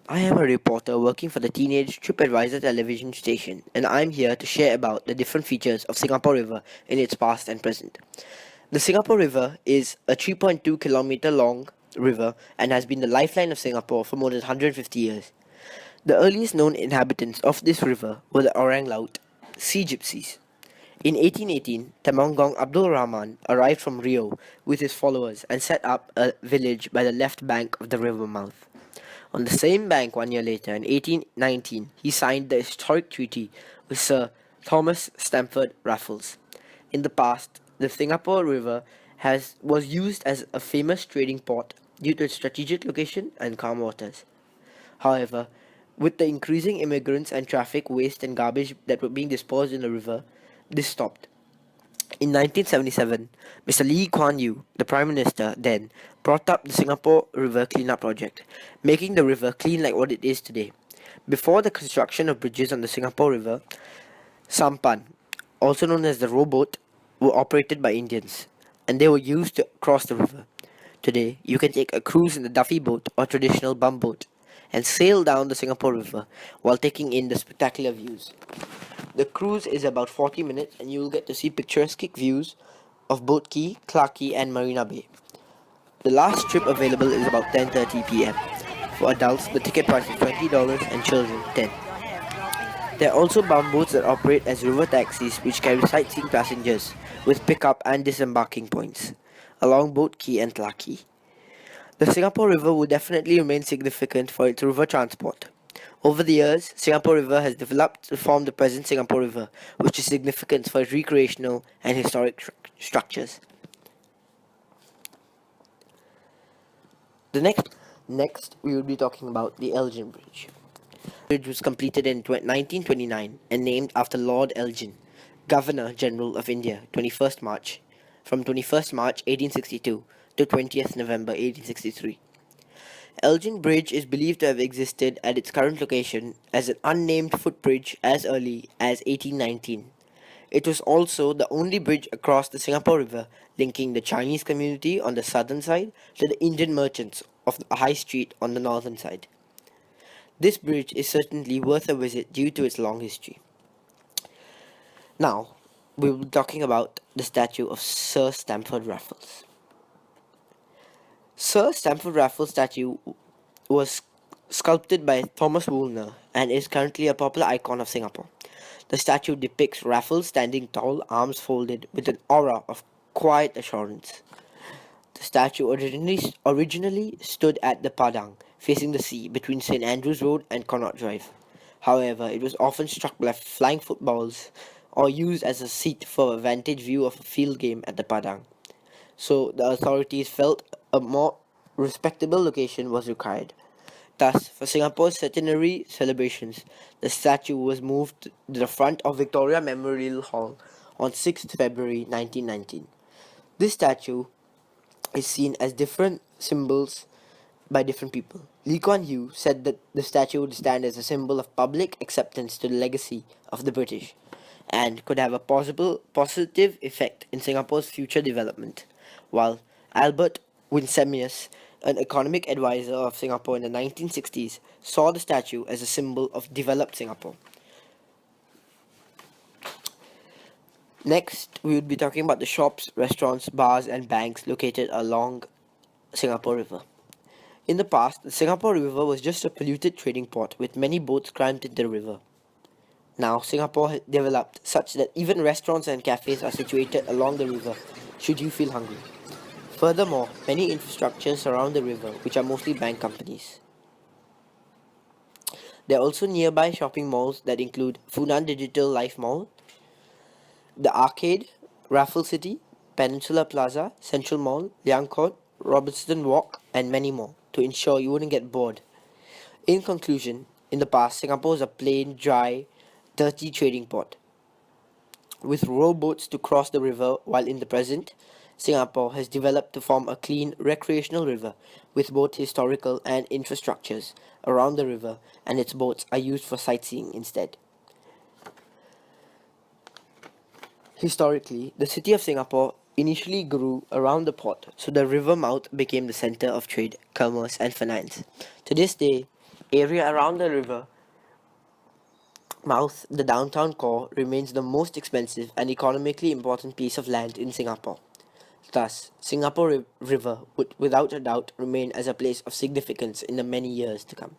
I am a reporter working for the Teenage TripAdvisor television station, and I'm here to share about the different features of Singapore River in its past and present. The Singapore River is a 3.2-kilometer long river and has been the lifeline of Singapore for more than 150 years. The earliest known inhabitants of this river were the Orang Laut, sea gypsies. In 1818, Temanggung Abdul Rahman arrived from Rio with his followers and set up a village by the left bank of the river mouth. On the same bank 1 year later, in 1819, he signed the historic treaty with Sir Thomas Stamford Raffles. In the past, the Singapore River was used as a famous trading port due to its strategic location and calm waters. However, with the increasing immigrants and traffic waste and garbage that were being disposed in the river, this stopped. In 1977, Mr. Lee Kuan Yew, the Prime Minister then, brought up the Singapore River Cleanup Project, making the river clean like what it is today. Before the construction of bridges on the Singapore River, sampan, also known as the rowboat, were operated by Indians, and they were used to cross the river. Today, you can take a cruise in the Duffy boat or traditional bumboat and sail down the Singapore River while taking in the spectacular views. The cruise is about 40 minutes and you will get to see picturesque views of Boat Quay, Clarke Quay and Marina Bay. The last trip available is about 10:30 p.m. For adults, the ticket price is $20 and children $10. There are also bumboats that operate as river taxis which carry sightseeing passengers with pickup and disembarking points along Boat Quay and Clarke Quay. The Singapore River will definitely remain significant for its river transport. Over the years, Singapore River has developed to form the present Singapore River, which is significant for its recreational and historic structures. Next, we will be talking about the Elgin Bridge. The bridge was completed in 1929 and named after Lord Elgin, Governor General of India, from 21st March 1862 to 20th November 1863. Elgin Bridge is believed to have existed at its current location as an unnamed footbridge as early as 1819. It was also the only bridge across the Singapore River linking the Chinese community on the southern side to the Indian merchants of the High Street on the northern side. This bridge is certainly worth a visit due to its long history. Now, we will be talking about the statue of Sir Stamford Raffles. Sir Stamford Raffles' statue was sculpted by Thomas Woolner and is currently a popular icon of Singapore. The statue depicts Raffles standing tall, arms folded, with an aura of quiet assurance. The statue originally stood at the Padang, facing the sea between St. Andrews Road and Connaught Drive. However, it was often struck by flying footballs or used as a seat for a vantage view of a field game at the Padang. So the authorities felt a more respectable location was required. Thus, for Singapore's centenary celebrations, the statue was moved to the front of Victoria Memorial Hall on 6th February 1919. This statue is seen as different symbols by different people. Lee Kuan Yew said that the statue would stand as a symbol of public acceptance to the legacy of the British and could have a positive effect in Singapore's future development, while Albert Winsemius, an economic advisor of Singapore in the 1960s, saw the statue as a symbol of developed Singapore. Next, we would be talking about the shops, restaurants, bars, and banks located along Singapore River. In the past, the Singapore River was just a polluted trading port with many boats crammed into the river. Now, Singapore has developed such that even restaurants and cafes are situated along the river should you feel hungry. Furthermore, many infrastructures surround the river, which are mostly bank companies. There are also nearby shopping malls that include Funan Digital Life Mall, The Arcade, Raffles City, Peninsula Plaza, Central Mall, Liang Court, Robertson Walk, and many more to ensure you wouldn't get bored. In conclusion, in the past, Singapore was a plain, dry, dirty trading port with rowboats to cross the river, while in the present, Singapore has developed to form a clean recreational river with both historical and infrastructures around the river, and its boats are used for sightseeing instead. Historically, the city of Singapore initially grew around the port, so the river mouth became the center of trade, commerce, and finance. To this day, area around the river mouth, the downtown core, remains the most expensive and economically important piece of land in Singapore. Thus, Singapore River would without a doubt remain as a place of significance in the many years to come.